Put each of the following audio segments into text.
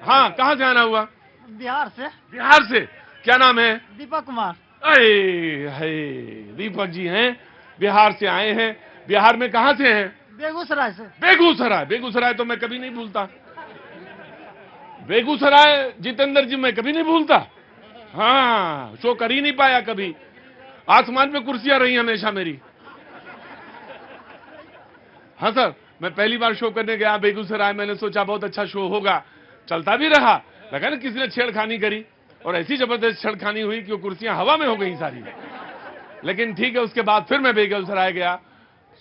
हाँ, कहाँ से आना हुआ? बिहार से। बिहार से। क्या नाम है? दीपक कुमार। अरे है, दीपक जी हैं, बिहार से आए हैं। बिहार में कहाँ से हैं? बेगूसराय से। बेगूसराय। बेगूसराय तो मैं कभी नहीं भूलता। बेगूसराय जितेंद्र जी मैं कभी नहीं भूलता। हाँ, शो कर ही नहीं पाया कभी। आसमान पे कुर्सियां रही हमेशा मेरी। हाँ सर, मैं पहली बार शो करने गया बेगूसराय। मैंने सोचा बहुत अच्छा शो होगा, चलता भी रहा। लगा ना किसी ने छेड़खानी करी, और ऐसी जबरदस्त छेड़खानी हुई कि वो कुर्सियां हवा में हो गई सारी। लेकिन ठीक है, उसके बाद फिर मैं बेगूसराय गया।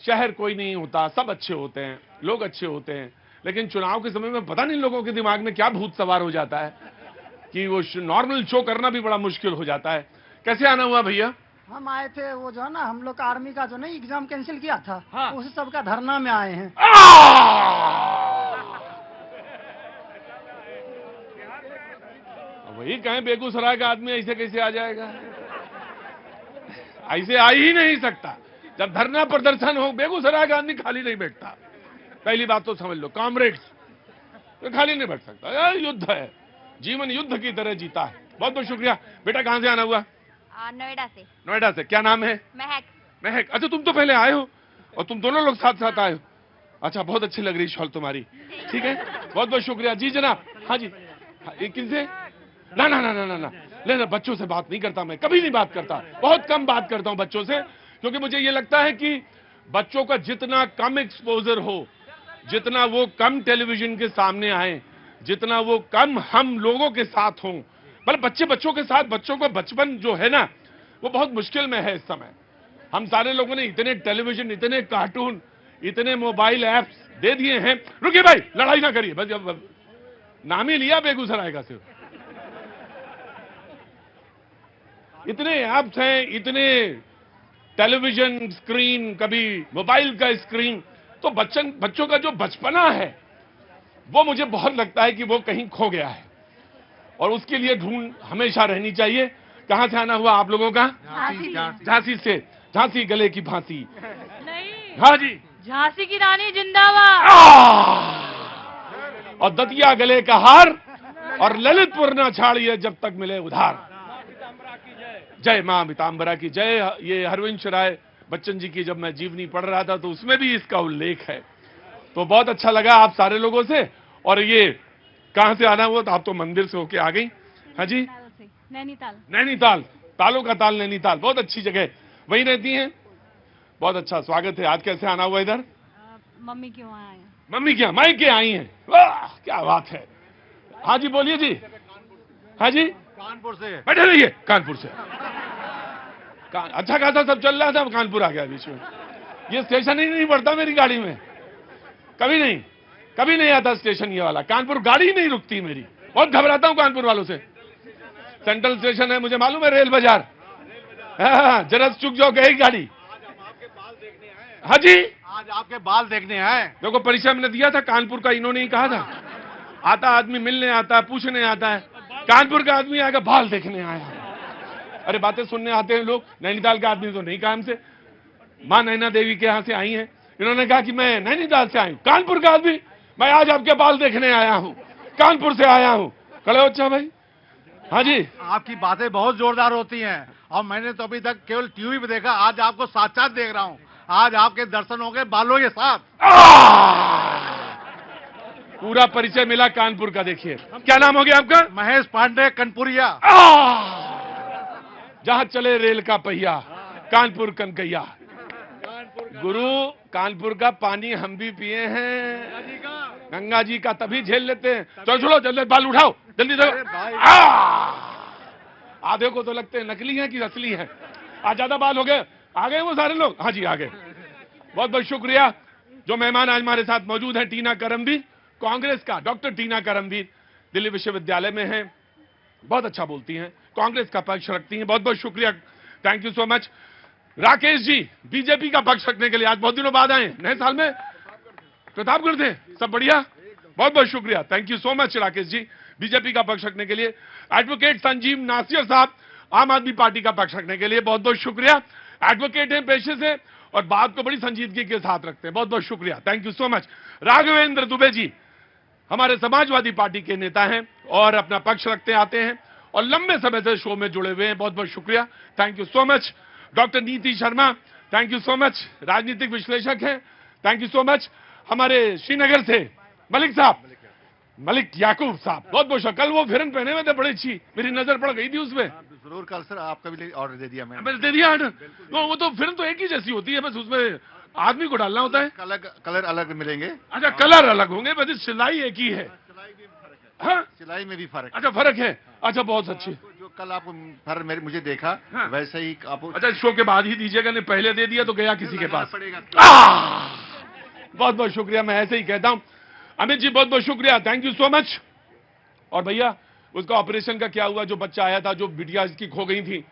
शहर कोई नहीं होता, सब अच्छे होते हैं, लोग अच्छे होते हैं, लेकिन चुनाव के समय में पता नहीं लोगों के दिमाग में क्या भूत सवार हो जाता है कि वो नॉर्मल शो करना भी बड़ा मुश्किल हो जाता है। कैसे आना हुआ भैया? हम आए थे, वो जो है ना, हम लोग का आर्मी का जो नहीं एग्जाम कैंसिल किया था, हाँ। उसी सब का धरना में आए हैं। वही कहें, बेगूसराय का आदमी ऐसे कैसे आ जाएगा? ऐसे आ ही नहीं सकता। जब धरना प्रदर्शन हो, बेगूसराय का आदमी खाली नहीं बैठता। पहली बात तो समझ लो, कॉमरेड्स, तो खाली नहीं बैठ सकता। यार युद्ध है, जीवन युद्ध की तरह जीता है। बहुत बहुत शुक्रिया। बेटा कहां से आना हुआ? नोएडा से। नोएडा से। क्या नाम है? महक। महक। अच्छा, तुम तो पहले आए हो, और तुम दोनों लोग साथ साथ आए हो। अच्छा, बहुत अच्छी लग रही शॉल तुम्हारी। ठीक है, बहुत बहुत शुक्रिया जी जनाब। हाँ जी। किनसे? ना ना ना ना ना ना, ले बच्चों से बात नहीं करता मैं, कभी नहीं बात करता। बहुत कम बात करता हूं बच्चों से, क्योंकि मुझे ये लगता है कि बच्चों का जितना कम एक्सपोजर हो, जितना वो कम टेलीविजन के सामने आए, जितना वो कम हम लोगों के साथ हों, मतलब बच्चे बच्चों के साथ, बच्चों का बचपन जो है ना, वो बहुत मुश्किल में है इस समय। हम सारे लोगों ने इतने टेलीविजन, इतने कार्टून, इतने मोबाइल ऐप्स दे दिए हैं। रुकिए भाई, लड़ाई ना करिए, बस अब नाम ही लिया बेगूसराय का सिर्फ। इतने ऐप्स हैं, इतने टेलीविजन स्क्रीन, कभी मोबाइल का स्क्रीन, तो बच्चों का जो बचपना है वो मुझे बहुत लगता है कि वो कहीं खो गया है, और उसके लिए ढूंढ हमेशा रहनी चाहिए। कहां से आना हुआ आप लोगों का? झांसी से। झांसी गले की फांसी। नहीं। हाँ जी। झांसी की रानी जिंदाबाद। और दतिया गले का हार, और ललितपुर ना छाड़िए जब तक मिले उधार। जय मां पीताम्बरा की जय। ये हरवंश राय बच्चन जी की जब मैं जीवनी पढ़ रहा था तो उसमें भी इसका उल्लेख है। तो बहुत अच्छा लगा आप सारे लोगों से। और ये कहां से आना हुआ? तो आप तो मंदिर से होके आ गई। हाँ जी। नैनीताल। नैनीताल, तालों का ताल नैनीताल, बहुत अच्छी जगह, वहीं रहती हैं। बहुत अच्छा स्वागत है। आज कैसे आना हुआ इधर? मम्मी क्यों आए? मम्मी क्या मायके आई हैं? वाह क्या बात है। हाँ जी बोलिए जी। हाँ जी। कानपुर से। बैठे रहिए। कानपुर से। अच्छा खासा सब चल रहा था, कानपुर आ गया बीच में। ये स्टेशन ही नहीं पड़ता मेरी गाड़ी में, कभी नहीं, कभी नहीं आता स्टेशन ये वाला। कानपुर गाड़ी नहीं रुकती मेरी, बहुत घबराता हूं कानपुर वालों से। सेंट्रल स्टेशन है, मुझे मालूम है, रेल बाजार। हाँ, जरा चुक जाओ गई गाड़ी। हाँ जी। आज आपके बाल देखने आए। देखो परिचय मैंने दिया था कानपुर का, इन्होंने ही कहा था। आता आदमी मिलने आता है, पूछने आता है, कानपुर का आदमी आएगा बाल देखने आया। अरे बातें सुनने आते हैं लोग। नैनीताल का आदमी तो नहीं कहा हमसे। मां नैना देवी के यहां से आई हैं, इन्होंने कहा कि मैं नैनीताल से आई हूं। कानपुर का आदमी, मैं आज आपके बाल देखने आया हूं, कानपुर से आया हूं। खड़े हो अच्छा भाई। हाँ जी। आपकी बातें बहुत जोरदार होती हैं, और मैंने तो अभी तक केवल टीवी पे देखा, आज आपको साक्षात देख रहा हूं। आज आपके दर्शन हो गए बालों के साथ। पूरा परिचय मिला कानपुर का। देखिए क्या नाम हो गया आपका? महेश पांडे, कनपुरिया। जहां चले रेल का पहिया, कानपुर कनकैया। गुरु, कानपुर का पानी हम भी पिए हैं, गंगा जी का तभी झेल लेते हैं। चलो छोड़ो, जल्दी बाल उठाओ, जल्दी दो। आधे को तो लगते हैं नकली हैं कि असली हैं। आज ज्यादा बाल हो गए, आ गए वो सारे लोग। हाँ जी आ गए। बहुत बहुत शुक्रिया। जो मेहमान आज हमारे साथ मौजूद हैं, टीना करमवीर, कांग्रेस का, डॉक्टर टीना करमवीर, दिल्ली विश्वविद्यालय में हैं, बहुत अच्छा बोलती हैं, कांग्रेस का पक्ष रखती हैं। बहुत बहुत शुक्रिया, thank you so much. Rakesh ji BJP का पक्ष रखने के लिए आज बहुत दिनों बाद आए, नए साल में प्रतापगढ़ थे। सब बढ़िया, बहुत बहुत शुक्रिया, thank you so much Rakesh ji, BJP का पक्ष रखने के लिए। एडवोकेट संजीव नासिर साहब, आम आदमी पार्टी का पक्ष रखने के लिए बहुत बहुत शुक्रिया। एडवोकेट हैं पेशे से और बात को बड़ी संजीदगी के साथ रखते हैं, बहुत बहुत शुक्रिया, thank you so much. Raghavendra Dubey ji, हमारे समाजवादी पार्टी के नेता हैं और अपना पक्ष रखते आते हैं और लंबे समय से शो में जुड़े हुए हैं। बहुत बहुत शुक्रिया, thank you so much. Doctor Neeti Sharma, thank you so much, राजनीतिक विश्लेषक हैं, थैंक यू सो मच। हमारे श्रीनगर से मलिक साहब, मलिक याकूब साहब, बहुत बहुत शुक्रिया। कल वो फिरन पहने हुए थे, बड़ी अच्छी, मेरी नजर पड़ गई थी उसमें। जरूर कल सर आपका भी ऑर्डर दे दिया मैंने। दे दिया ऑर्डर। वो तो फिल्म तो एक ही जैसी होती है, बस उसमें आदमी को डालना होता है। कलर अलग मिलेंगे। अच्छा, कलर अलग होंगे, बस सिलाई एक ही है। हाँ, सिलाई में भी फर्क। अच्छा, फर्क है। अच्छा, बहुत अच्छी। जो कल आपको फर्क मेरे मुझे देखा, हाँ। वैसे ही आपको। अच्छा, शो के बाद ही दीजिएगा, नहीं पहले दे दिया तो गया किसी के पास। बहुत बहुत शुक्रिया, मैं ऐसे ही कहता हूं। अमित जी, बहुत बहुत शुक्रिया, थैंक यू सो मच। और भैया, उसका ऑपरेशन का क्या हुआ? जो बच्चा आया था, जो बिटिया इसकी खो गई थी,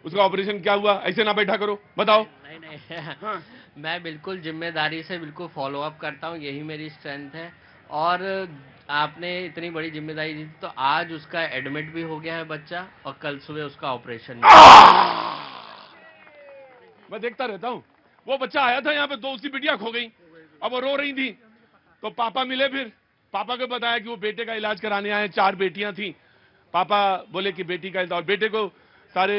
उसका ऑपरेशन क्या हुआ? ऐसे ना बैठा करो, बताओ। नहीं हाँ। मैं बिल्कुल जिम्मेदारी से बिल्कुल फॉलो अप करता हूँ, यही मेरी स्ट्रेंथ है। और आपने इतनी बड़ी जिम्मेदारी दी तो आज उसका एडमिट भी हो गया है बच्चा, और कल सुबह उसका ऑपरेशन भी। मैं देखता रहता हूँ। वो बच्चा आया था यहाँ पे, तो उसकी बिटिया खो गई, अब वो रो रही थी, तो पापा मिले। फिर पापा को बताया कि वो बेटे का इलाज कराने आए, 4 बेटियां थी। पापा बोले कि बेटी का इलाज, और बेटे को सारे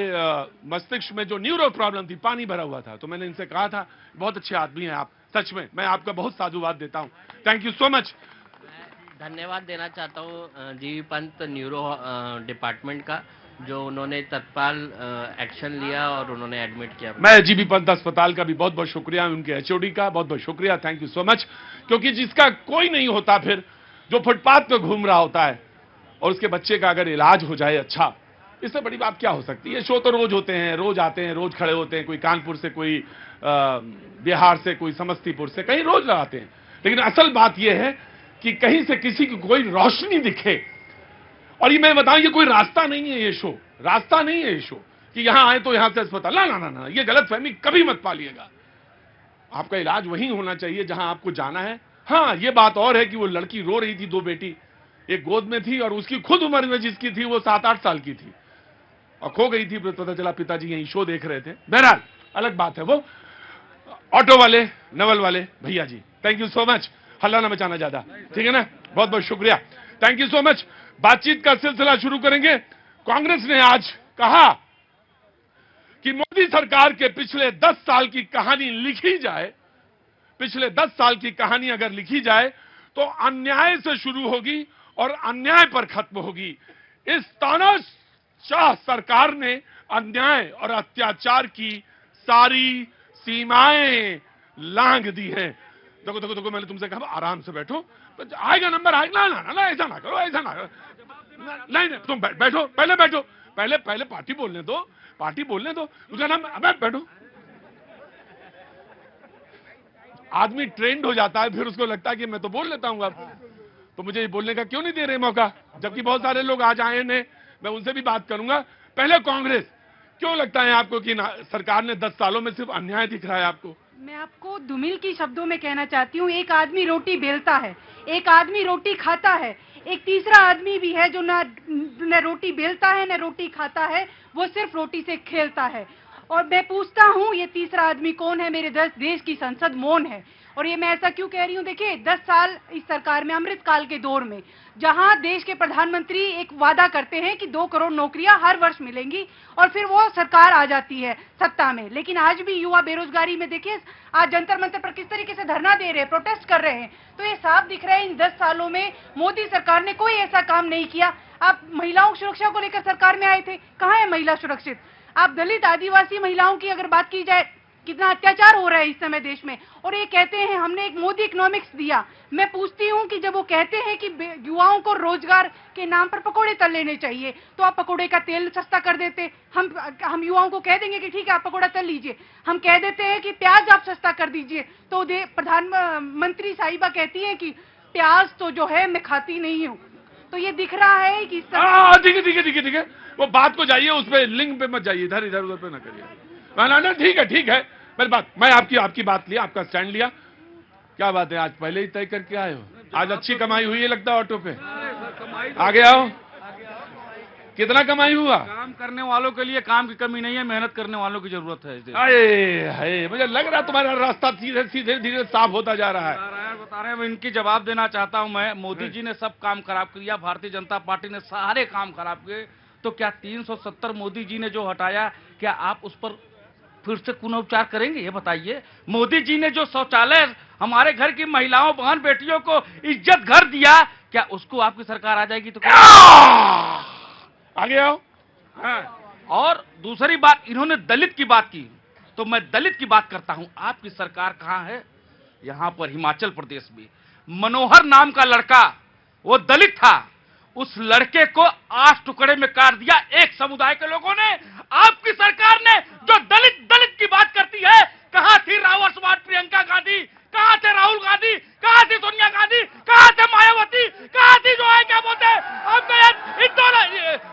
मस्तिष्क में जो न्यूरो प्रॉब्लम थी, पानी भरा हुआ था। तो मैंने इनसे कहा था, बहुत अच्छे आदमी हैं आप, सच में मैं आपका बहुत साधुवाद देता हूं, थैंक यू सो मच। धन्यवाद देना चाहता हूँ जीवी पंत न्यूरो डिपार्टमेंट का, जो उन्होंने तत्काल एक्शन लिया और उन्होंने एडमिट किया। मैं जीबी पंत अस्पताल का भी बहुत बहुत शुक्रिया, उनके एचओडी का बहुत बहुत शुक्रिया, थैंक यू सो मच। क्योंकि जिसका कोई नहीं होता, फिर जो फुटपाथ पे घूम रहा होता है, और उसके बच्चे का अगर इलाज हो जाए अच्छा, इससे बड़ी बात क्या हो सकती है? शो तो रोज होते हैं, रोज आते हैं, रोज खड़े होते हैं, कोई कानपुर से, कोई बिहार से, कोई समस्तीपुर से, कहीं रोज लगाते हैं। लेकिन असल बात यह है कि कहीं से किसी की कोई रोशनी दिखे। और ये मैं बताऊं, ये कोई रास्ता नहीं है, ये शो रास्ता नहीं है। ये शो कि यहां आए तो यहां से अस्पताल, ना ना ना ना, ये गलतफहमी कभी मत पालिएगा। आपका इलाज वहीं होना चाहिए जहां आपको जाना है। हाँ, ये बात और है कि वो लड़की रो रही थी, 2 बेटी, एक गोद में थी, और उसकी खुद उम्र में जिसकी थी वो 7-8 साल की थी, और खो गई थी। पता चला पिताजी यहीं शो देख रहे थे। बहरहाल अलग बात है। वो ऑटो वाले, नवल वाले भैया जी, थैंक यू सो मच। हल्ला ना मचाना ज्यादा, ठीक है ना? बहुत बहुत शुक्रिया, थैंक यू सो मच। बातचीत का सिलसिला शुरू करेंगे। कांग्रेस ने आज कहा कि मोदी सरकार के पिछले 10 साल की कहानी लिखी जाए, पिछले 10 साल की कहानी अगर लिखी जाए तो अन्याय से शुरू होगी और अन्याय पर खत्म होगी। इस तानाशाह सरकार ने अन्याय और अत्याचार की सारी सीमाएं लांघ दी हैं। देखो देखो देखो, मैंने तुमसे कहा आराम से बैठो, आएगा नंबर, आएगा। ना ना ना, ऐसा ना करो, ऐसा ना करो। नहीं नहीं, तुम बैठो, पहले बैठो, पहले पार्टी बोलने दो, पार्टी बोलने दो। उसका नाम, अबे बैठो। आदमी ट्रेंड हो जाता है, फिर उसको लगता है कि मैं तो बोल लेता हूं, अब तो मुझे बोलने का क्यों नहीं दे रहे मौका? जबकि बहुत सारे लोग आज आए हैं, मैं उनसे भी बात करूंगा। पहले कांग्रेस, क्यों लगता है आपको कि सरकार ने 10 सालों में सिर्फ अन्याय दिख रहा है आपको? मैं आपको धूमिल की शब्दों में कहना चाहती हूँ, एक आदमी रोटी बेलता है, एक आदमी रोटी खाता है, एक तीसरा आदमी भी है जो न रोटी बेलता है न रोटी खाता है, वो सिर्फ रोटी से खेलता है। और मैं पूछता हूँ, ये तीसरा आदमी कौन है? मेरे देश की संसद मौन है। और ये मैं ऐसा क्यों कह रही हूँ? देखिए, 10 साल इस सरकार में, अमृत काल के दौर में, जहां देश के प्रधानमंत्री एक वादा करते हैं कि 2 करोड़ नौकरियां हर वर्ष मिलेंगी, और फिर वो सरकार आ जाती है सत्ता में। लेकिन आज भी युवा बेरोजगारी में, देखिए आज जंतर मंतर पर किस तरीके से धरना दे रहे हैं, प्रोटेस्ट कर रहे हैं। तो ये साफ दिख रहा है, इन 10 सालों में मोदी सरकार ने कोई ऐसा काम नहीं किया। आप महिलाओं की सुरक्षा को लेकर सरकार में आए थे, कहाँ है महिला सुरक्षित? आप दलित आदिवासी महिलाओं की अगर बात की जाए, कितना अत्याचार हो रहा है इस समय देश में, और ये कहते हैं हमने एक मोदी इकोनॉमिक्स दिया। मैं पूछती हूँ कि जब वो कहते हैं कि युवाओं को रोजगार के नाम पर पकोड़े तल लेने चाहिए, तो आप पकोड़े का तेल सस्ता कर देते। हम युवाओं को कह देंगे कि ठीक है आप पकोड़ा तल लीजिए। हम कह देते हैं कि प्याज आप सस्ता कर दीजिए, तो प्रधानमंत्री साहिबा कहती है कि प्याज तो जो है मैं खाती नहीं हूँ। तो ये दिख रहा है कि ठीक है ठीक है ठीक है ठीक है, वो बात को जाइए, उस पे लिंक पे मत जाइए, इधर इधर उधर पे ना करिए। ना ठीक है ठीक है, मेरी बात, मैं आपकी बात लिया, आपका स्टैंड लिया। क्या बात है, आज पहले ही तय करके आए हो? आज अच्छी कमाई हुई है लगता है ऑटो पे, आगे आओ। कितना कमाई हुआ? काम करने वालों के लिए काम की कमी नहीं है, मेहनत करने वालों की जरूरत है। अरे मुझे लग रहा है तुम्हारा रास्ता धीरे धीरे साफ होता जा रहा है। बता रहे हैं, इनकी जवाब देना चाहता हूं मैं। मोदी जी ने सब काम खराब किया, भारतीय जनता पार्टी ने सारे काम खराब किए, तो क्या 370 मोदी जी ने जो हटाया, क्या आप उस पर फिर से पुनर्विचार करेंगे? ये बताइए। मोदी जी ने जो शौचालय हमारे घर की महिलाओं, बहन, बेटियों को इज्जत घर दिया, क्या उसको आपकी सरकार आ जाएगी तो आगे आओ। हाँ। और दूसरी बात, इन्होंने दलित की बात की, तो मैं दलित की बात करता हूं। आपकी सरकार कहां है? यहां पर हिमाचल प्रदेश में मनोहर नाम का लड़का, वो दलित था, उस लड़के को 8 टुकड़े में काट दिया एक समुदाय के लोगों ने। आपकी सरकार ने जो दलित दलित की बात करती है, कहां थी रावतवाद प्रियंका गांधी, कहां थे राहुल गांधी, कहां थी सोनिया गांधी, कहां थे मायावती, कहां थी जो है क्या बोलते हैं आपके इन दोनों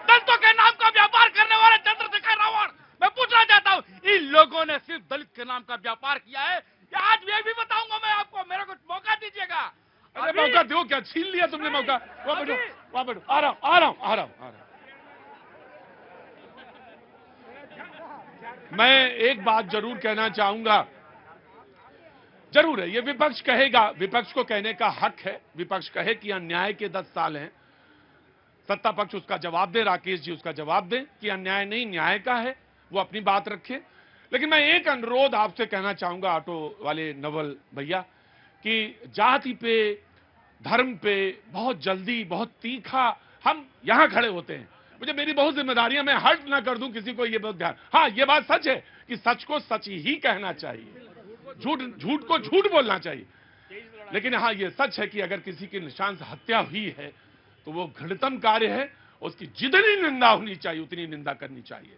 दलितों के नाम का व्यापार करने वाले चंद्रशेखर रावण। मैं पूछना चाहता हूं, इन लोगों ने सिर्फ दलित के नाम का व्यापार किया है। आज ये भी बताऊंगा मैं आपको, मेरे को मौका दीजिएगा। अरे मौका दो, क्या छीन लिया तुमने मौका? वहां बैठो, आ रहा हूं। मैं एक बात जरूर कहना चाहूंगा, जरूर है, ये विपक्ष कहेगा, विपक्ष को कहने का हक है, विपक्ष कहे कि अन्याय के 10 साल हैं, सत्ता पक्ष उसका जवाब दे, राकेश जी उसका जवाब दें कि अन्याय नहीं न्याय का है, वो अपनी बात रखे। लेकिन मैं एक अनुरोध आपसे कहना चाहूंगा, ऑटो वाले नवल भैया, कि जाति पे, धर्म पे बहुत जल्दी, बहुत तीखा हम यहां खड़े होते हैं। मुझे मेरी बहुत जिम्मेदारियां, मैं हर्ट ना कर दूं किसी को, ये बहुत ध्यान। हाँ, ये बात सच है कि सच को सच ही कहना चाहिए, झूठ को झूठ बोलना चाहिए। लेकिन हाँ, ये सच है कि अगर किसी की निशान से हत्या हुई है तो वो घृणितम कार्य है, उसकी जितनी निंदा होनी चाहिए उतनी निंदा करनी चाहिए।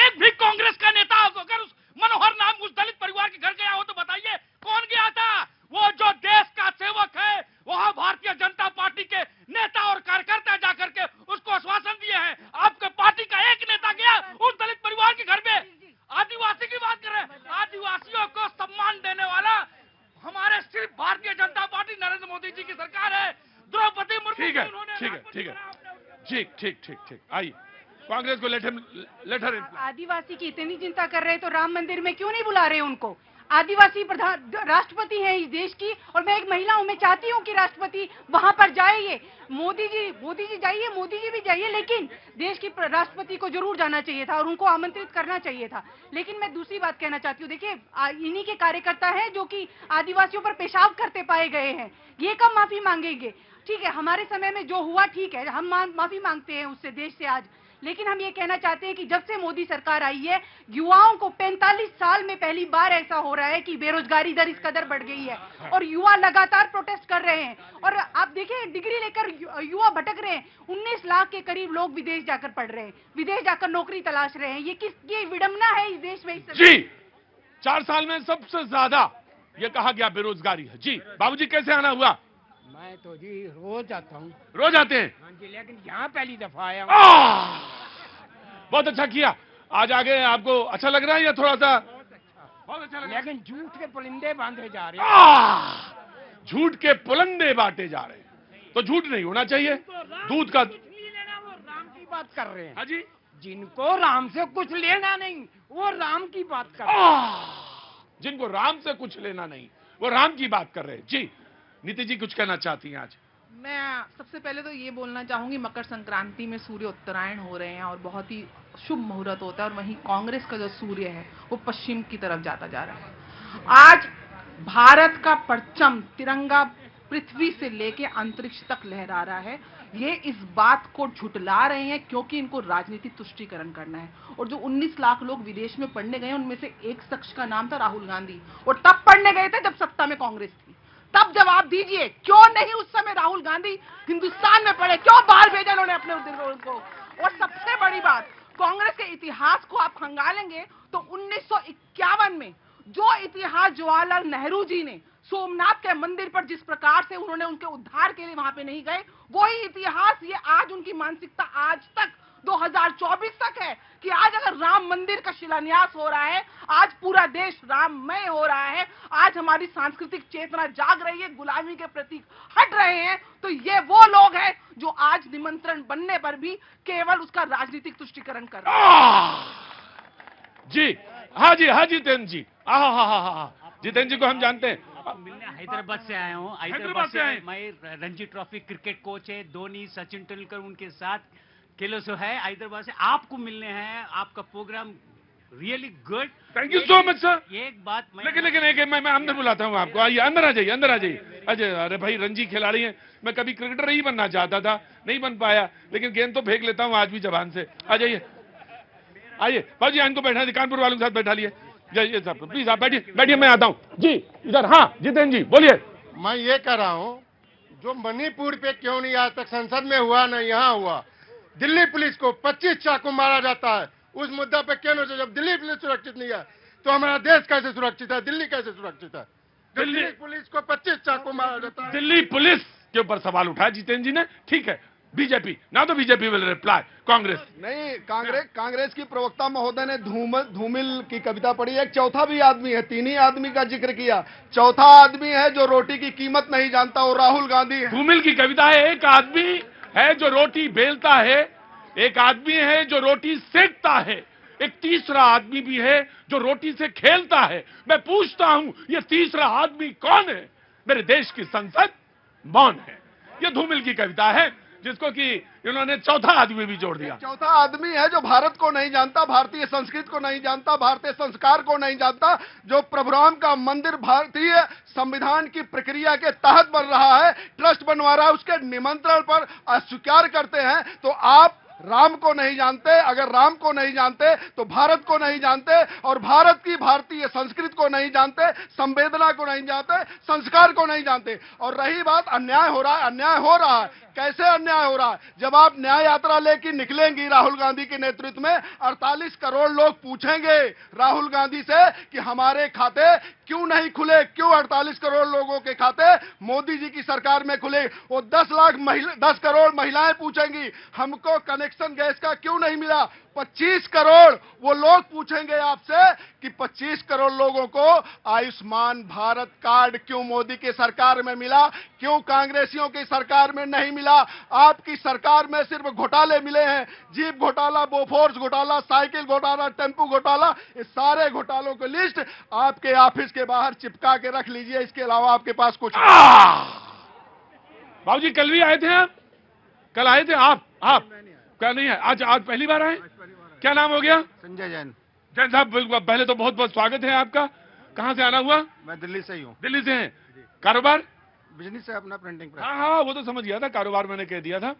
एक भी कांग्रेस का नेता अगर उस मनोहर नाम उस दलित परिवार के घर गया हो तो बताइए कौन गया था? वो जो देश का सेवक है, वहां भारतीय जनता पार्टी के नेता और कार्यकर्ता जाकर के उसको आश्वासन दिए हैं। आपके पार्टी का एक नेता गया उस दलित परिवार के घर में? आदिवासी की बात कर रहे हैं, आदिवासियों को सम्मान देने वाला हमारे सिर्फ भारतीय जनता पार्टी नरेंद्र मोदी जी की सरकार है। द्रौपदी मुर्मू, ठीक है, आइए कांग्रेस को लेटर। आदिवासी की इतनी चिंता कर रहे हैं तो राम मंदिर में क्यों नहीं बुला रहे उनको? आदिवासी प्रधान राष्ट्रपति है इस देश की, और मैं एक महिला हूं, मैं चाहती हूं कि राष्ट्रपति वहां पर जाइए। मोदी जी जाइए, मोदी जी भी जाइए, लेकिन देश की राष्ट्रपति को जरूर जाना चाहिए था और उनको आमंत्रित करना चाहिए था। लेकिन मैं दूसरी बात कहना चाहती हूँ, देखिए इन्हीं के कार्यकर्ता हैं जो कि आदिवासियों पर पेशाब करते पाए गए हैं, ये कब माफी मांगेंगे? ठीक है, हमारे समय में जो हुआ ठीक है, हम माफी मांगते हैं उससे, देश से आज। लेकिन हम ये कहना चाहते हैं कि जब से मोदी सरकार आई है, युवाओं को 45 साल में पहली बार ऐसा हो रहा है कि बेरोजगारी दर इस कदर बढ़ गई है और युवा लगातार प्रोटेस्ट कर रहे हैं। और आप देखिए, डिग्री लेकर युवा भटक रहे हैं, 19 लाख के करीब लोग विदेश जाकर पढ़ रहे हैं, विदेश जाकर नौकरी तलाश रहे हैं। ये विडंबना है इस देश में। जी, 4 साल में सबसे ज्यादा ये कहा गया बेरोजगारी है। जी बाबूजी, कैसे आना हुआ? मैं तो जी रोज आता हूँ। रोज आते हैं? हाँ जी, लेकिन यहाँ पहली दफा आया हूँ। बहुत अच्छा किया, आज आ गए। आपको अच्छा लग रहा है या थोड़ा सा? बहुत अच्छा लग रहा है। लेकिन झूठ के पुलिंदे बांधे जा रहे हैं। झूठ के पुलंदे बांटे जा रहे हैं, तो झूठ नहीं होना चाहिए। दूध का वो राम की बात कर रहे हैं। हाँ जी, जिनको राम से कुछ लेना नहीं, वो राम की बात कर रहे हैं। जिनको राम से कुछ लेना नहीं, वो राम की बात कर रहे हैं। जी नीति जी, कुछ कहना चाहती हैं आज? मैं सबसे पहले तो ये बोलना चाहूंगी, मकर संक्रांति में सूर्य उत्तरायण हो रहे हैं और बहुत ही शुभ मुहूर्त होता है, और वहीं कांग्रेस का जो सूर्य है वो पश्चिम की तरफ जाता जा रहा है। आज भारत का परचम, तिरंगा पृथ्वी से लेके अंतरिक्ष तक लहरा रहा है। ये इस बात को झुटला रहे हैं क्योंकि इनको राजनीतिक तुष्टीकरण करना है। और जो 19 लाख लोग विदेश में पढ़ने गए, उनमें से एक शख्स का नाम था राहुल गांधी, और तब पढ़ने गए थे जब सत्ता में कांग्रेस थी। तब जवाब दीजिए, क्यों नहीं उस समय राहुल गांधी हिंदुस्तान में पढ़े, क्यों बाहर भेजा उन्होंने अपने को? और सबसे बड़ी बात, कांग्रेस के इतिहास को आप खंगालेंगे तो 1951 में जो इतिहास जवाहरलाल नेहरू जी ने सोमनाथ के मंदिर पर जिस प्रकार से उन्होंने उनके उद्धार के लिए वहां पे नहीं गए, वही इतिहास ये आज उनकी मानसिकता आज तक 2024 तक है कि आज अगर राम मंदिर का शिलान्यास हो रहा है, आज पूरा देश राममय हो रहा है, आज हमारी सांस्कृतिक चेतना जाग रही है, गुलामी के प्रतीक हट रहे हैं, तो ये वो लोग हैं जो आज निमंत्रण बनने पर भी केवल उसका राजनीतिक तुष्टीकरण कर रहे हैं। जी हाँ जी, हाँ जी तेन जी, जितेंद्र जी को हम जानते हैं। मिलने हैदराबाद से आया हूँ। हैदराबाद से आए? मैं रणजी ट्रॉफी क्रिकेट कोच है, धोनी, सचिन तेंदुलकर उनके साथ खेलो सो है। हैदराबाद से आपको मिलने हैं। आपका programme really good. Thank you so much sir. एक बात लेकिन मैं अंदर बुलाता हूँ आपको। आइए अंदर आ जाइए, अंदर आ जाइए। अजय, अरे भाई रणजी खिलाड़ी हैं, मैं कभी क्रिकेटर ही बनना चाहता था, नहीं बन पाया, लेकिन गेंद तो फेंक लेता हूँ आज भी जबान से। आ जाइए, आइए बाबू जी, इनको बैठा दिए, कानपुर वालों के साथ बैठा लिए। जाइए साहब, प्लीज आप बैठिए, बैठिए, मैं आता हूँ जी इधर। हाँ जितेंद्र जी बोलिए। मैं ये कह रहा हूँ, जो मणिपुर पे क्यों नहीं आज तक संसद में हुआ, न यहाँ हुआ। दिल्ली पुलिस को 25 चाकू मारा जाता है, उस मुद्दा पे क्यों नहीं? जब दिल्ली पुलिस सुरक्षित नहीं है तो हमारा देश कैसे सुरक्षित है? दिल्ली कैसे सुरक्षित है? दिल्ली पुलिस को 25 चाकू मारा जाता है। दिल्ली पुलिस के ऊपर सवाल उठाया जितेंद्र जी ने, ठीक है। बीजेपी ना, तो बीजेपी विल रिप्लाई, कांग्रेस नहीं। कांग्रेस की प्रवक्ता महोदय ने धूमिल की कविता पढ़ी। एक चौथा भी आदमी है, तीन ही आदमी का जिक्र किया। चौथा आदमी है जो रोटी की कीमत नहीं जानता, वो राहुल गांधी है। धूमिल की कविता है, एक आदमी है जो रोटी बेलता है, एक आदमी है जो रोटी सेकता है, एक तीसरा आदमी भी है जो रोटी से खेलता है। मैं पूछता हूं, ये तीसरा आदमी कौन है? मेरे देश की संसद मौन है। ये धूमिल की कविता है, जिसको कि इन्होंने चौथा आदमी भी जोड़ दिया। चौथा आदमी है जो भारत को नहीं जानता, भारतीय संस्कृति को नहीं जानता, भारतीय संस्कार को नहीं जानता, जो प्रभुराम का मंदिर भारतीय संविधान की प्रक्रिया के तहत बन रहा है, ट्रस्ट बनवा रहा है, उसके निमंत्रण पर अस्वीकार करते हैं। तो आप राम को नहीं जानते। अगर राम को नहीं जानते तो भारत को नहीं जानते, और भारत की भारतीय संस्कृति को नहीं जानते, संवेदना को नहीं जानते, संस्कार को नहीं जानते। और रही बात अन्याय हो रहा है, अन्याय हो रहा है। कैसे अन्याय हो रहा है? जब आप न्याय यात्रा लेकर निकलेंगी राहुल गांधी के नेतृत्व में, 48 करोड़ लोग पूछेंगे राहुल गांधी से कि हमारे खाते क्यों नहीं खुले, क्यों 48 करोड़ लोगों के खाते मोदी जी की सरकार में खुले। वो 10 करोड़ महिलाएं पूछेंगी हमको कनेक्शन गैस का क्यों नहीं मिला। 25 करोड़ वो लोग पूछेंगे आपसे कि 25 करोड़ लोगों को आयुष्मान भारत कार्ड क्यों मोदी की सरकार में मिला, क्यों कांग्रेसियों की सरकार में नहीं मिला। आपकी सरकार में सिर्फ घोटाले मिले हैं, जीप घोटाला, बोफोर्स घोटाला, साइकिल घोटाला, टेम्पू घोटाला। इस सारे घोटालों की लिस्ट आपके ऑफिस के बाहर चिपका के रख लीजिए, इसके अलावा आपके पास कुछ। बाबूजी कल भी आए थे आप? कल आए थे आप क्या नहीं है? आज पहली बार आए? क्या नाम हो गया? संजय जैन। जैन साहब, पहले तो बहुत बहुत स्वागत है आपका। कहाँ से आना हुआ? मैं दिल्ली से ही हूँ। दिल्ली से हैं। कारोबार? बिजनेस है अपना, प्रिंटिंग प्रेस। हाँ, वो तो समझ गया था, कारोबार मैंने कह दिया था।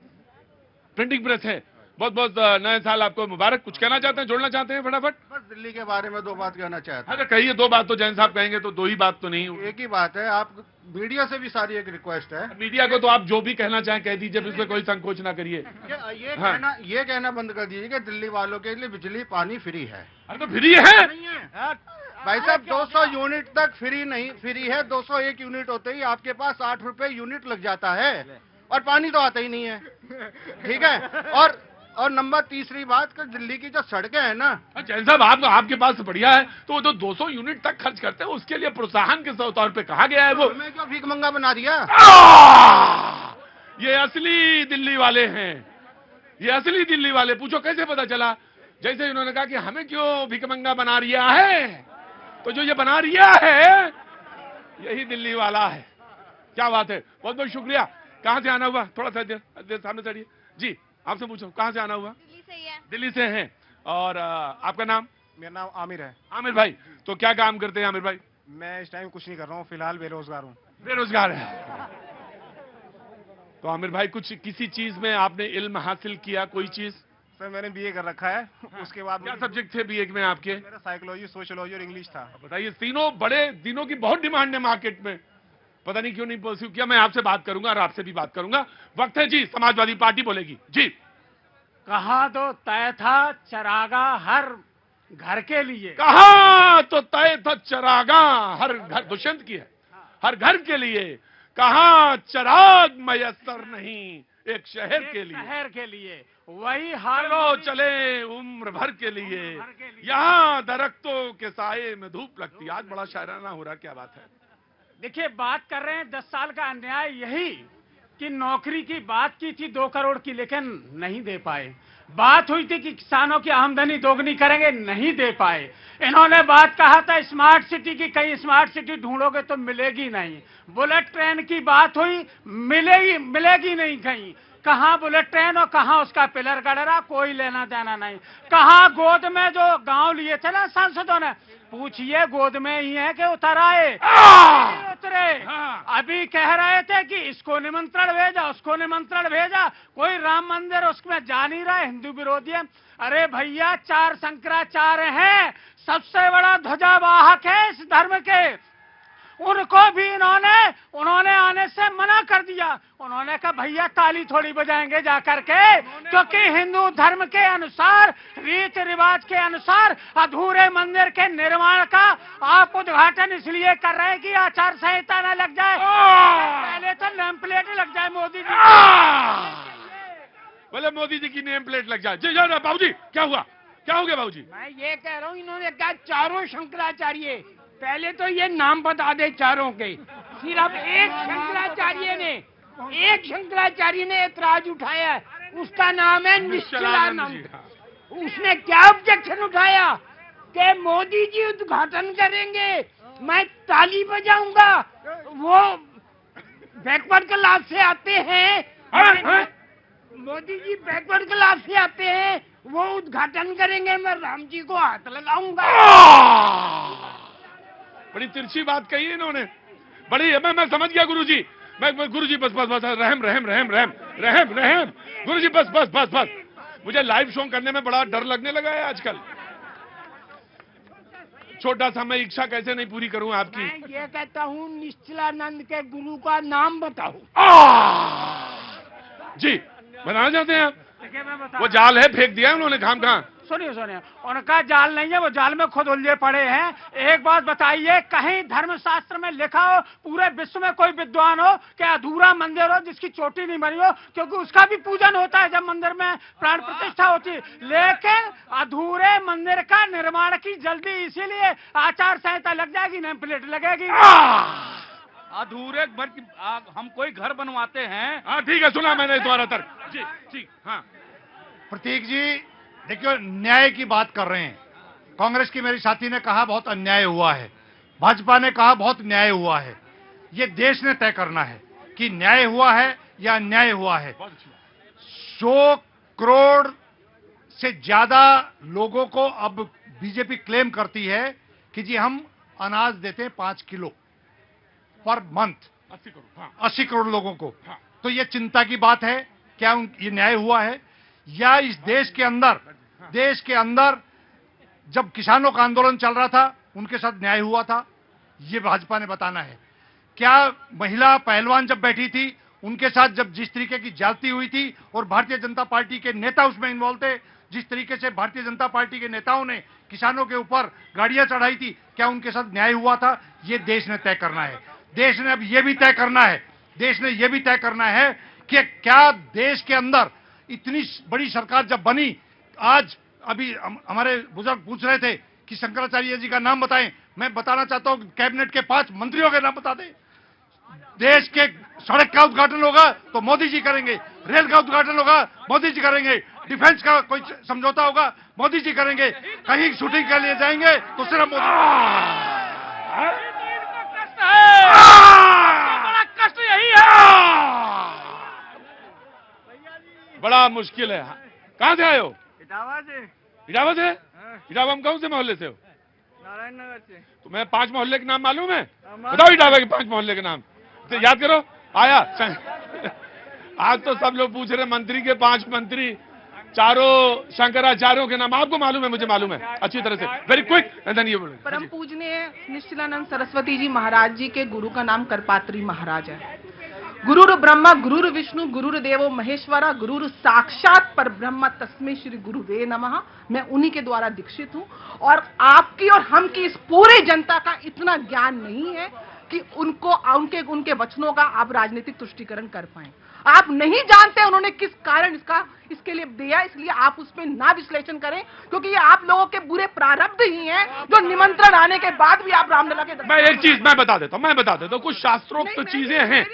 प्रिंटिंग प्रेस है। बहुत बहुत नए साल आपको मुबारक। कुछ कहना चाहते हैं, जोड़ना चाहते हैं फटाफट? बस दिल्ली के बारे में 2 बात कहना चाहता हूं। अरे कहिए, 2 बात तो जैन साहब कहेंगे तो 2 ही बात तो नहीं। एक ही बात है, आप मीडिया से भी सारी एक रिक्वेस्ट है। मीडिया को तो आप जो भी कहना चाहें कह दीजिए, इसमें कोई संकोच ना करिए। ये कहना बंद कर दीजिए कि दिल्ली वालों के लिए बिजली पानी फ्री है। अरे तो फ्री है भाई साहब, 200 यूनिट तक फ्री नहीं, फ्री है। 201 यूनिट होते ही आपके पास 8 रुपए यूनिट लग जाता है, और पानी तो आता ही नहीं है। ठीक है। और नंबर तीसरी बात कि दिल्ली की जो सड़कें हैं ना, जैन साहब, आपके पास बढ़िया है, तो वो जो 200 यूनिट तक खर्च करते हैं उसके लिए प्रोत्साहन के तौर पे कहा गया है। वो हमें क्यों भीख मंगा बना दिया? ये असली दिल्ली वाले हैं, ये असली दिल्ली वाले। पूछो कैसे पता चला? जैसे इन्होंने कहा कि हमें क्यों भिकमंगा बना रिया है, तो जो ये बना रिया है यही दिल्ली वाला है। क्या बात है, बहुत बहुत शुक्रिया। कहाँ से आना हुआ? थोड़ा सा देर सामने चढ़िए जी। आपसे पूछो कहाँ से आना हुआ? दिल्ली से ही है। दिल्ली से हैं। और आपका नाम? मेरा नाम आमिर है। आमिर भाई, तो क्या काम करते हैं आमिर भाई? मैं इस टाइम कुछ नहीं कर रहा हूँ, फिलहाल बेरोजगार हूँ। बेरोजगार है। तो आमिर भाई, कुछ किसी चीज में आपने इल्म हासिल किया, कोई चीज? सर मैंने बीए कर रखा है। उसके बाद क्या सब्जेक्ट थे बीए में आपके? मेरा साइकोलॉजी, सोशियोलॉजी और इंग्लिश था। बताइए, तीनों बड़े दिनों की बहुत डिमांड है मार्केट में, पता नहीं क्यों नहीं परस्यू किया। मैं आपसे बात करूंगा और आपसे भी बात करूंगा। वक्त है जी, समाजवादी पार्टी बोलेगी जी। कहा तो तय था चरागा हर घर के लिए। कहा तो तय था चरागा हर घर, दुष्यंत की है, हर घर के लिए। कहा चराग मयसर नहीं एक शहर के लिए, शहर के लिए वही हाल चले उम्र भर के लिए। यहाँ दरख्तों के साये में धूप लगती। आज बड़ा शायराना हो रहा, क्या बात है? देखिए, बात कर रहे हैं 10 साल का अन्याय यही कि नौकरी की बात की थी 2 करोड़ की, लेकिन नहीं दे पाए। बात हुई थी कि किसानों की आमदनी दोगुनी करेंगे, नहीं दे पाए। इन्होंने बात कहा था स्मार्ट सिटी की, कहीं स्मार्ट सिटी ढूंढोगे तो मिलेगी नहीं। बुलेट ट्रेन की बात हुई, मिलेगी नहीं कहीं। कहाँ बुलेट ट्रेन और कहाँ उसका पिलर गड़ रहा, कोई लेना देना नहीं। कहाँ गोद में जो गांव लिए थे ना सांसदों ने, पूछिए गोद में ही है कि उतर आए, उतरे। अभी कह रहे थे कि इसको निमंत्रण भेजा, उसको निमंत्रण भेजा, कोई राम मंदिर उसमें जा नहीं रहा, हिंदू विरोधी है। अरे भैया, 4 शंकराचार्य हैं, सबसे बड़ा ध्वजावाहक है इस धर्म के, उनको भी उन्होंने आने से मना कर दिया। उन्होंने कहा भैया ताली थोड़ी बजाएंगे जाकर के, क्योंकि हिंदू धर्म के अनुसार, रीत रिवाज के अनुसार अधूरे मंदिर के निर्माण का आप उद्घाटन इसलिए कर रहे हैं कि आचार संहिता न लग जाए, पहले तो नेम प्लेट लग जाए मोदी जी, बोले मोदी जी की नेम प्लेट लग जाए। जी जाओ बाबूजी, क्या हुआ, क्या हो गया बाबूजी? मैं ये कह रहा हूँ, इन्होंने कहा चारों शंकराचार्य, पहले तो ये नाम बता दे चारों के। सिर्फ एक शंकराचार्य ने ऐतराज उठाया, उसका नाम है निश्चलानंद। उसने क्या ऑब्जेक्शन उठाया कि मोदी जी उद्घाटन करेंगे, मैं ताली बजाऊंगा, वो बैकवर्ड क्लास से आते हैं, मोदी जी बैकवर्ड क्लास से आते हैं, वो उद्घाटन करेंगे, मैं राम जी को हाथ लगाऊंगा। बड़ी तिरछी बात कही है इन्होंने, बड़ी। मैं समझ गया गुरुजी, मैं गुरुजी बस रहम रहम रहम रहम रहम रहम गुरुजी बस। मुझे लाइव शो करने में बड़ा डर लगने लगा है आजकल। छोटा सा मैं इच्छा कैसे नहीं पूरी करूं आपकी। मैं ये कहता हूँ, निश्चलानंद के गुरु का नाम बताओ। जी बनाना चाहते हैं आप? वो जाल है, फेंक दिया है उन्होंने खाम कहाँ। सुनिए, उनका जाल नहीं है, वो जाल में खुद उलझे पड़े हैं। एक बात बताइए, कहीं धर्मशास्त्र में लिखा हो, पूरे विश्व में कोई विद्वान हो कि अधूरा मंदिर हो जिसकी चोटी नहीं बनी हो, क्योंकि उसका भी पूजन होता है जब मंदिर में प्राण प्रतिष्ठा होती है, लेकिन अधूरे मंदिर का निर्माण की जल्दी, इसीलिए आचार संहिता लग जाएगी, नेम प्लेट लगेगी। अधूरे घर की हम कोई घर बनवाते हैं। हाँ ठीक है, सुना मैंने तुम्हारा तर्क। जी ठीक, हाँ प्रतीक जी देखिए, न्याय की बात कर रहे हैं। कांग्रेस की मेरी साथी ने कहा बहुत अन्याय हुआ है, भाजपा ने कहा बहुत न्याय हुआ है। ये देश ने तय करना है कि न्याय हुआ है या अन्याय हुआ है। 100 करोड़ से ज्यादा लोगों को अब बीजेपी क्लेम करती है कि जी हम अनाज देते हैं 5 किलो पर मंथ, 80 करोड़ लोगों को। तो ये चिंता की बात है, क्या ये न्याय हुआ है? या इस देश के अंदर जब किसानों का आंदोलन चल रहा था उनके साथ न्याय हुआ था, ये भाजपा ने बताना है। क्या महिला पहलवान जब बैठी थी उनके साथ जब जिस तरीके की ज्यादती हुई थी और भारतीय जनता पार्टी के नेता उसमें इन्वॉल्व थे, जिस तरीके से भारतीय जनता पार्टी के नेताओं ने किसानों के ऊपर गाड़ियां चढ़ाई थी, क्या उनके साथ न्याय हुआ था? ये देश ने तय करना है। देश ने अब ये भी तय करना है कि क्या देश के अंदर इतनी बड़ी सरकार जब बनी, आज अभी हमारे बुजुर्ग पूछ रहे थे कि शंकराचार्य जी का नाम बताएं, मैं बताना चाहता हूं कैबिनेट के 5 मंत्रियों के नाम बता दें। देश के सड़क का उद्घाटन होगा तो मोदी जी करेंगे, रेल का उद्घाटन होगा मोदी जी करेंगे, डिफेंस का कोई समझौता होगा मोदी जी करेंगे, कहीं शूटिंग के लिए जाएंगे तो सिर्फ मोदी। बड़ा कष्ट यही है, बड़ा मुश्किल है। कहाँ से आए हो? इटावा से? इटावा में कौन से मोहल्ले से हो? नारायण नगर से। तुम्हें 5 मोहल्ले के नाम मालूम है? बताओ इटावा के 5 मोहल्ले के नाम, तो याद करो। आया आज तो सब लोग पूछ रहे मंत्री के 5 मंत्री, चारों शंकराचार्यों के नाम आपको मालूम है? मुझे मालूम है अच्छी तरह से। वेरी क्विक, ये बोले। परम पूजनीय निश्चलानंद सरस्वती जी महाराज जी के गुरु का नाम करपात्री महाराज है। गुरुर ब्रह्मा गुरुर विष्णु गुरुर देवो महेश्वरा गुरुर साक्षात पर ब्रह्म तस्मै श्री गुरुवे नमः। मैं उन्हीं के द्वारा दीक्षित हूँ और आपकी और हम की इस पूरे जनता का इतना ज्ञान नहीं है कि उनके वचनों का आप राजनीतिक तुष्टीकरण कर पाए। आप नहीं जानते उन्होंने किस कारण इसके लिए दिया, इसलिए आप उसमें ना विश्लेषण करें, क्योंकि ये आप लोगों के बुरे प्रारब्ध ही हैं जो निमंत्रण आने के बाद भी आप रामलला के। मैं एक चीज मैं बता देता हूँ, कुछ शास्त्रोक्त चीजें हैं,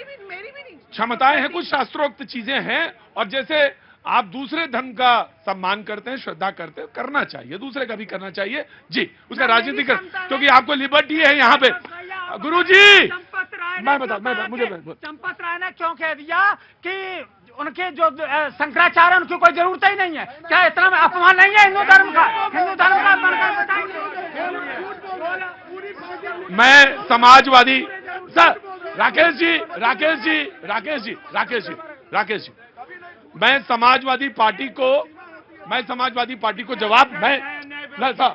क्षमताएं हैं, कुछ शास्त्रोक्त चीजें हैं। और जैसे आप दूसरे धर्म का सम्मान करते हैं, श्रद्धा करते हैं, करना चाहिए, दूसरे का भी करना चाहिए जी, उसका राजनीति कर, क्योंकि आपको लिबर्टी है यहाँ पे। गुरुजी मैं मुझे चंपत राय ने क्यों कह दिया कि उनके जो शंकराचार्य उनकी कोई जरूरत ही नहीं है? क्या इतना अपमान नहीं है हिंदू धर्म का? हिंदू धर्म का अपमान बताइए। मैं समाजवादी सर राकेश जी, मैं समाजवादी पार्टी को जवाब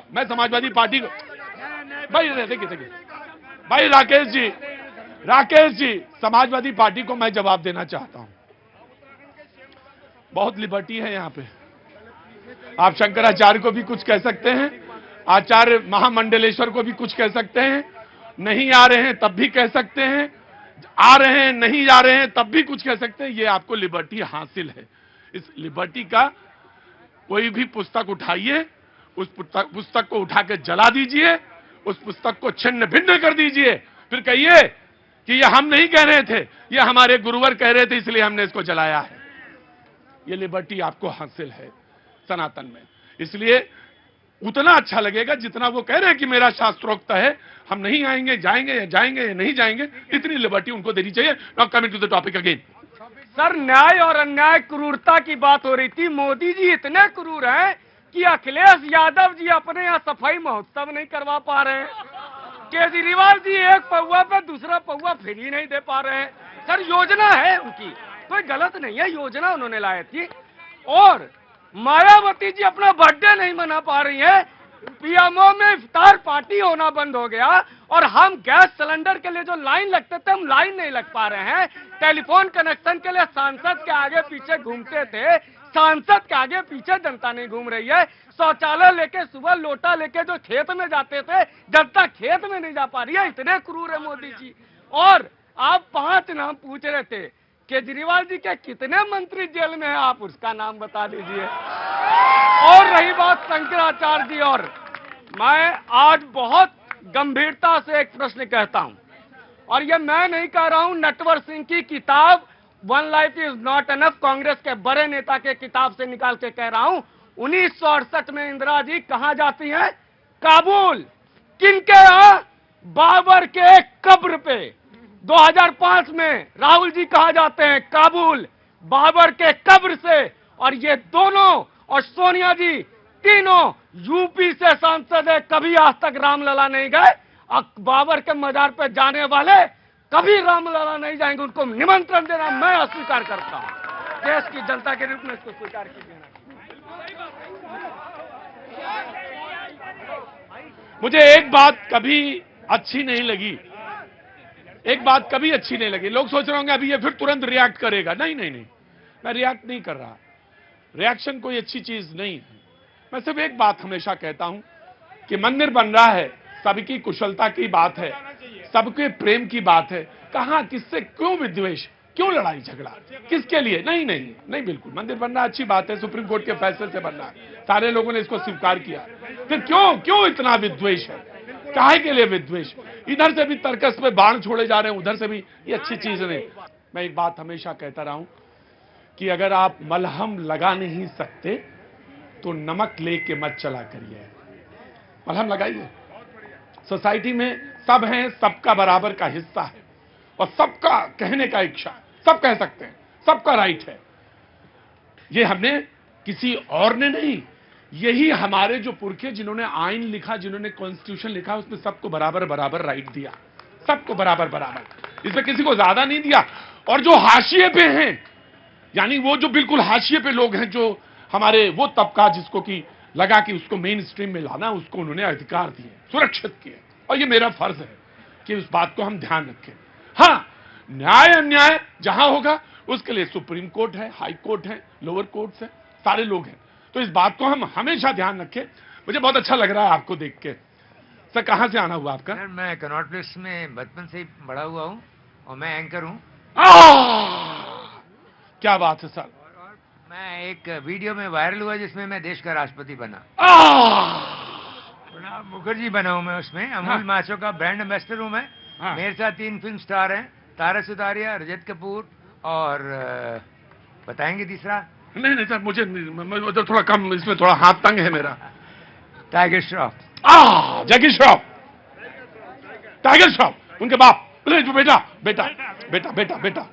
मैं समाजवादी पार्टी को भाई देखिए भाई राकेश जी समाजवादी पार्टी को मैं जवाब देना चाहता हूं। बहुत लिबर्टी है यहाँ पे। आप शंकराचार्य को भी कुछ कह सकते हैं, आचार्य महामंडलेश्वर को भी कुछ कह सकते हैं, नहीं आ रहे हैं तब भी कह सकते हैं, आ रहे हैं नहीं आ रहे हैं तब भी कुछ कह सकते हैं। ये आपको लिबर्टी हासिल है। इस लिबर्टी का कोई भी पुस्तक उठाइए, उस पुस्तक को उठा के जला दीजिए, उस पुस्तक को छिन्न भिन्न कर दीजिए, फिर कहिए कि ये हम नहीं कह रहे थे, ये हमारे गुरुवर कह रहे थे इसलिए हमने इसको जलाया है। ये लिबर्टी आपको हासिल है सनातन में, इसलिए उतना अच्छा लगेगा जितना वो कह रहे हैं कि मेरा शास्त्रोक्त है, हम नहीं आएंगे, जाएंगे या नहीं जाएंगे, इतनी लिबर्टी उनको देनी चाहिए। Now coming to the topic again. Sir, न्याय और अन्याय क्रूरता की बात हो रही थी। मोदी जी इतने क्रूर हैं कि अखिलेश यादव जी अपने यहाँ सफाई महोत्सव नहीं करवा पा रहे हैं। केजरीवाल जी एक पौवा पे दूसरा पौवा फ्री नहीं दे पा रहे हैं। सर, योजना है उनकी, कोई गलत नहीं है, योजना उन्होंने लाई थी। और मायावती जी अपना बर्थडे नहीं मना पा रही है। पीएमओ में इफ्तार पार्टी होना बंद हो गया और हम गैस सिलेंडर के लिए जो लाइन लगते थे, हम लाइन नहीं लग पा रहे हैं। टेलीफोन कनेक्शन के लिए सांसद के आगे पीछे घूमते थे, सांसद के आगे पीछे जनता नहीं घूम रही है। शौचालय लेके सुबह लोटा लेके जो खेत में जाते थे, जनता खेत में नहीं जा पा रही है। इतने क्रूर है मोदी जी। और आप 5 नाम पूछ रहे थे, केजरीवाल जी के कितने मंत्री जेल में हैं, आप उसका नाम बता दीजिए। और रही बात शंकराचार्य जी, और मैं आज बहुत गंभीरता से एक प्रश्न कहता हूं, और ये मैं नहीं कह रहा हूं, नटवर सिंह की किताब one life is not enough, Congress के बड़े नेता के किताब से निकाल के कह रहा हूं। 1968 में इंदिरा जी कहां जाती हैं? काबुल। किनके यहां? बाबर के कब्र पे। 2005 में राहुल जी कहां जाते हैं? काबुल, बाबर के कब्र से। और ये दोनों और सोनिया जी तीनों यूपी से सांसद है, कभी आज तक रामलला नहीं गए। बाबर के मजार पे जाने वाले कभी रामलला नहीं जाएंगे। उनको निमंत्रण देना मैं अस्वीकार करता हूं। देश की जनता के रूप में इसको स्वीकार कीजिए। मुझे एक बात कभी अच्छी नहीं लगी, लोग सोच रहे होंगे अभी ये फिर तुरंत रिएक्ट करेगा। नहीं, मैं रिएक्ट नहीं कर रहा। रिएक्शन कोई अच्छी चीज नहीं है। मैं सिर्फ एक बात हमेशा कहता हूं कि मंदिर बन रहा है, सबकी कुशलता की बात है, सबके प्रेम की बात है। कहां, किससे, क्यों विद्वेष, क्यों लड़ाई झगड़ा, किसके लिए? नहीं, बिल्कुल मंदिर बनना अच्छी बात है, सुप्रीम कोर्ट के फैसले से बनना है, सारे लोगों ने इसको स्वीकार किया। फिर क्यों इतना विद्वेष है? काहे के लिए विद्वेष? इधर से भी तर्कस पे बाण छोड़े जा रहे हैं, उधर से भी, ये अच्छी चीज नहीं। मैं एक बात हमेशा कहता रहा हूं कि अगर आप मलहम लगा नहीं सकते तो नमक लेके मत चला करिए, मलहम लगाइए। सोसाइटी में सब हैं, सबका बराबर का हिस्सा है और सबका कहने का इच्छा, सब कह सकते हैं, सबका राइट है। ये हमने किसी और ने नहीं, यही हमारे जो पुरखे जिन्होंने आइन लिखा, जिन्होंने कॉन्स्टिट्यूशन लिखा, उसमें सबको बराबर राइट दिया, सबको बराबर, इसमें किसी को ज्यादा नहीं दिया। और जो हाशिए पे हैं, यानी वो जो बिल्कुल हाशिए पे लोग हैं, जो हमारे वो तबका जिसको कि लगा कि उसको मेन स्ट्रीम में लाना, उसको उन्होंने अधिकार दिए, सुरक्षित किए। और ये मेरा फर्ज है कि उस बात को हम ध्यान रखें। हाँ, न्याय अन्याय जहां होगा उसके लिए सुप्रीम कोर्ट है, हाई कोर्ट है, लोअर कोर्ट है, सारे लोग हैं। तो इस बात को हम हमेशा ध्यान रखें। मुझे बहुत अच्छा लग रहा है आपको देख के। सर, कहां से आना हुआ आपका? सर, मैं कनॉट प्लेस में बचपन से ही बड़ा हुआ हूं और मैं एंकर हूं। क्या बात है सर। मैं एक वीडियो में वायरल हुआ जिसमें मैं देश का राष्ट्रपति बना। प्रणब मुखर्जी बना हूं मैं उसमें। अमूल माचो का ब्रांड एम्बेसडर हूं मैं। मेरे साथ 3 फिल्म स्टार हैं, तारा सुतारिया, रजत कपूर और बताएंगे तीसरा, नहीं नहीं सर, मुझे उधर थोड़ा कम, इसमें थोड़ा हाथ तंग है मेरा। टाइगर श्रॉफ। जैकी श्रॉफ, टाइगर श्रॉफ, उनके बाप। बेटा बेटा बेटा बेटा बेटा,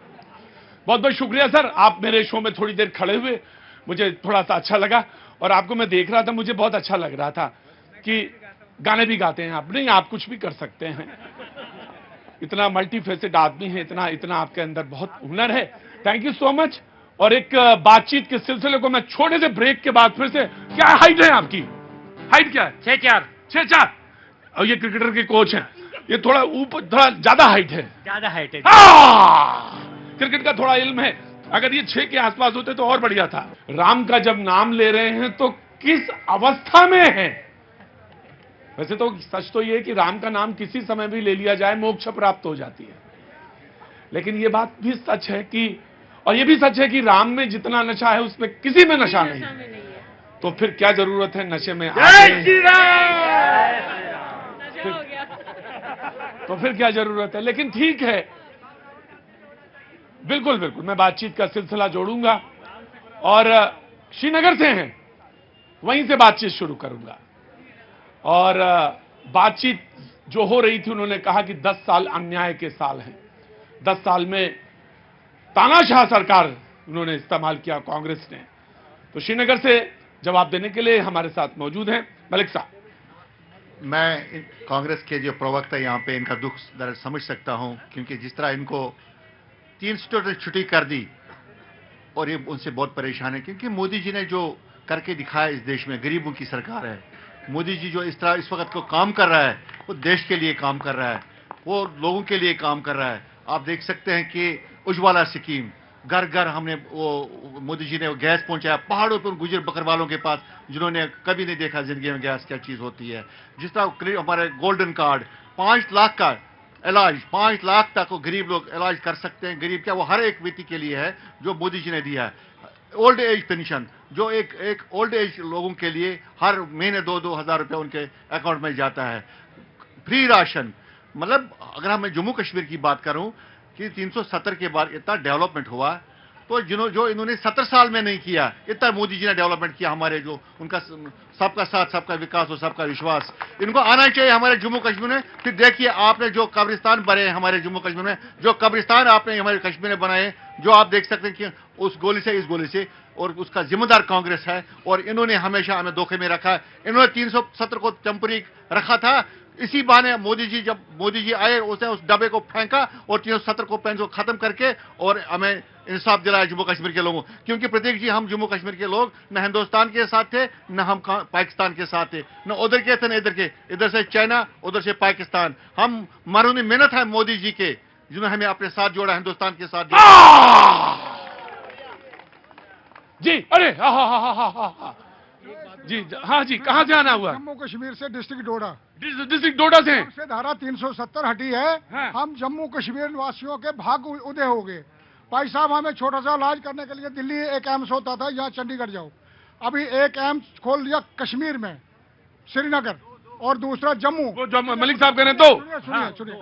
बहुत बहुत शुक्रिया सर, आप मेरे शो में थोड़ी देर खड़े हुए, मुझे थोड़ा सा अच्छा लगा। और आपको मैं देख रहा था, मुझे बहुत अच्छा लग रहा था कि गाने भी गाते हैं आप। नहीं, आप कुछ भी कर सकते हैं, इतना मल्टीफेसेड आदमी है, इतना इतना आपके अंदर बहुत हुनर है। Thank you so much. और एक बातचीत के सिलसिले को मैं छोटे से ब्रेक के बाद फिर से, क्या हाइट है आपकी? हाइट क्या है? 6'4". 6'4". और ये क्रिकेटर के कोच हैं, ये थोड़ा ऊपर, थोड़ा ज्यादा हाइट है। ज्यादा हाइट है। क्रिकेट का थोड़ा इल्म है, अगर ये 6 के आसपास होते तो और बढ़िया था। राम का जब नाम ले रहे हैं तो किस अवस्था में है? वैसे तो सच तो ये है कि राम का नाम किसी समय भी ले लिया जाए मोक्ष प्राप्त हो जाती है, लेकिन ये बात भी सच है कि, और ये भी सच है कि राम में जितना नशा है उसमें किसी में नशा नहीं है। तो फिर क्या जरूरत है नशे में तो फिर क्या जरूरत है? लेकिन ठीक है, बिल्कुल बिल्कुल मैं बातचीत का सिलसिला जोड़ूंगा और श्रीनगर से हैं, वहीं से बातचीत शुरू करूंगा। और बातचीत जो हो रही थी, उन्होंने कहा कि 10 साल अन्याय के साल हैं। 10 साल में तानाशाह सरकार उन्होंने इस्तेमाल किया कांग्रेस ने। तो श्रीनगर से जवाब देने के लिए हमारे साथ मौजूद हैं मलिक साहब। मैं कांग्रेस के जो प्रवक्ता यहाँ पे, इनका दुख दर्द समझ सकता हूँ, क्योंकि जिस तरह इनको 3 सीटों से छुट्टी कर दी और ये उनसे बहुत परेशान है, क्योंकि मोदी जी ने जो करके दिखाया इस देश में, गरीबों की सरकार है। मोदी जी जो इस तरह इस वक्त को काम कर रहा है, वो देश के लिए काम कर रहा है, वो लोगों के लिए काम कर रहा है। आप देख सकते हैं कि उज्ज्वला स्कीम, घर घर हमने वो मोदी जी ने वो गैस पहुंचाया पहाड़ों पर गुजर बकरवालों के पास, जिन्होंने कभी नहीं देखा जिंदगी में गैस क्या चीज होती है। जिस तरह हमारे गोल्डन कार्ड, 5 लाख का इलाज, 5 लाख तक वो गरीब लोग इलाज कर सकते हैं। गरीब क्या, वो हर एक व्यक्ति के लिए है जो मोदी जी ने दिया है। ओल्ड एज पेंशन, जो एक ओल्ड एज लोगों के लिए हर महीने 2-2 हज़ार रुपये उनके अकाउंट में जाता है। फ्री राशन, मतलब अगर मैं जम्मू कश्मीर की बात करूं कि 370 के बाद इतना डेवलपमेंट हुआ, तो जो इन्होंने 70 साल में नहीं किया, इतना मोदी जी ने डेवलपमेंट किया। हमारे जो उनका सबका साथ, सबका विकास और सबका विश्वास, इनको आना चाहिए हमारे जम्मू कश्मीर में। फिर देखिए आपने जो कब्रिस्तान बने हैं हमारे जम्मू कश्मीर में, जो कब्रिस्तान आपने हमारे कश्मीर में बनाए, जो आप देख सकते हैं कि उस गोली से इस गोली से, और उसका जिम्मेदार कांग्रेस है। और इन्होंने हमेशा हमें धोखे में रखा है। इन्होंने 370 को टेम्पररी रखा था, इसी बहाने मोदी जी जब मोदी जी आए, उसने उस डब्बे को फेंका और 370 को पेन को खत्म करके और हमें इंसाफ दिलाया जम्मू कश्मीर के लोगों। क्योंकि प्रतीक जी, हम जम्मू कश्मीर के लोग न हिंदुस्तान के साथ थे, न हम पाकिस्तान के साथ थे, न उधर के थे न इधर के, इधर से चाइना उधर से पाकिस्तान। हम मरूनी मेहनत है मोदी जी के, जिन्होंने हमें अपने साथ जोड़ा, हिंदुस्तान के साथ जी। अरे हा जी, हाँ जी, कहाँ से आना हुआ? जम्मू कश्मीर से, डिस्ट्रिक्ट डोडा। डिस्ट्रिक्ट डोडा से धारा 370 हटी है। हाँ। हम जम्मू कश्मीर वासियों के भाग उदय हो गए। भाई साहब, हमें छोटा सा इलाज करने के लिए दिल्ली एक एम्स होता था, यहाँ चंडीगढ़ जाओ। अभी एक एम्स खोल लिया कश्मीर में, श्रीनगर, और दूसरा जम्मू। वो जो मलिक साहब कह रहे तो सुनिए,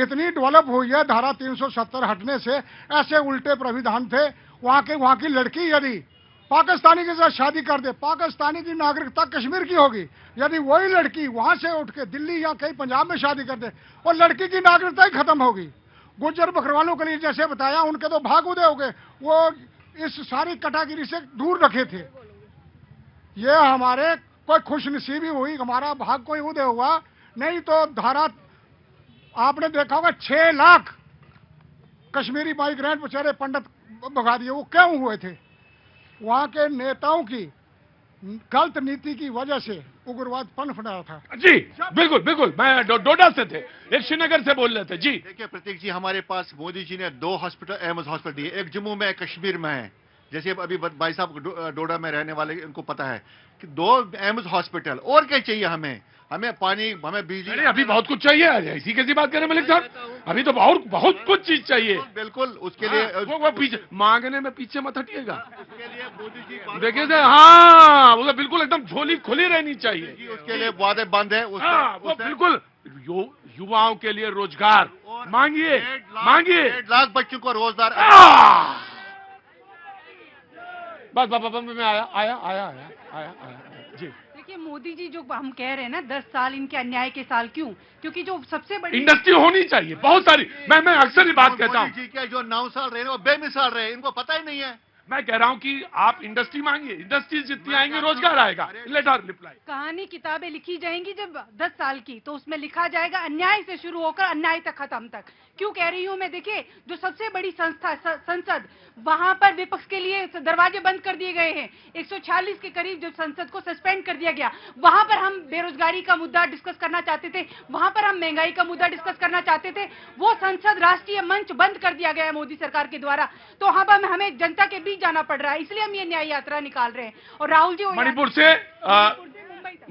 इतनी डेवलप हुई है धारा 370 हटने से। ऐसे उल्टे प्राविधान थे, वहाँ की लड़की यदि पाकिस्तानी के साथ शादी कर दे, पाकिस्तानी की नागरिकता कश्मीर की होगी। यदि वही लड़की वहां से उठ के दिल्ली या कहीं पंजाब में शादी कर दे, और लड़की की नागरिकता ही खत्म होगी। गुज्जर बकरवालों के लिए जैसे बताया, उनके तो भाग उदय हो गए, वो इस सारी कटागिरी से दूर रखे थे। ये हमारे कोई खुशनसीबी हुई, हमारा भाग कोई उदय हुआ, नहीं तो धारा आपने देखा होगा 6 लाख कश्मीरी माइग्रेंट बेचारे पंडित भगा दिए। वो क्यों हुए थे? वहां के नेताओं की गलत नीति की वजह से उग्रवाद पनप रहा था। जी बिल्कुल बिल्कुल, मैं डोडा से थे, एक श्रीनगर से बोल रहे थे। जी देखिए प्रतीक जी, हमारे पास मोदी जी ने 2 हॉस्पिटल, एम्स हॉस्पिटल दिए, एक जम्मू में, एक कश्मीर में है। जैसे अभी भाई साहब डोडा में रहने वाले, इनको पता है कि 2 एम्स हॉस्पिटल, और क्या चाहिए हमें? हमें पानी, हमें बिजली। अरे अभी बहुत कुछ चाहिए, ऐसी कैसी बात करें मलिक साहब? अभी तो बहुत कुछ चीज चाहिए। बिल्कुल, उसके लिए वो पीछे मांगने में पीछे मत हटिएगा। उसके लिए मोदी जी देखिए सर, हाँ, वो बिल्कुल एकदम झोली खुली रहनी चाहिए। उसके लिए वादे बंद है। वो बिल्कुल युवाओं के लिए रोजगार मांगिए, 1.5 लाख बच्चों को रोजगार। बस मैं आया आया आया आया आया आया जी। देखिए मोदी जी जो हम कह रहे हैं ना 10 साल इनके अन्याय के साल, क्यों? क्योंकि जो सबसे बड़ी इंडस्ट्री होनी चाहिए बहुत सारी। मैं अक्सर ही बात कहता हूँ, मोदी जी के जो 9 साल रहे वो बेमिसाल रहे, इनको पता ही नहीं है। मैं कह रहा हूं कि आप इंडस्ट्री मांगिए, इंडस्ट्रीज जितनी आएंगी रोजगार आएगा। Let our reply. कहानी किताबें लिखी जाएंगी जब 10 साल की, तो उसमें लिखा जाएगा अन्याय से शुरू होकर अन्याय तक खत्म तक। क्यों कह रही हूं मैं? देखिए जो सबसे बड़ी संस्था संसद, वहां पर विपक्ष के लिए दरवाजे बंद कर दिए गए हैं। 146 के करीब जब संसद को सस्पेंड कर दिया गया, वहां पर हम बेरोजगारी का मुद्दा डिस्कस करना चाहते थे, वहां पर हम महंगाई का मुद्दा डिस्कस करना चाहते थे। वो संसद राष्ट्रीय मंच बंद कर दिया गया है मोदी सरकार के द्वारा। तो वहां पर हमें जनता के बीच जाना पड़ रहा है, इसलिए हम ये न्याय यात्रा निकाल रहे हैं। और राहुल जी मणिपुर से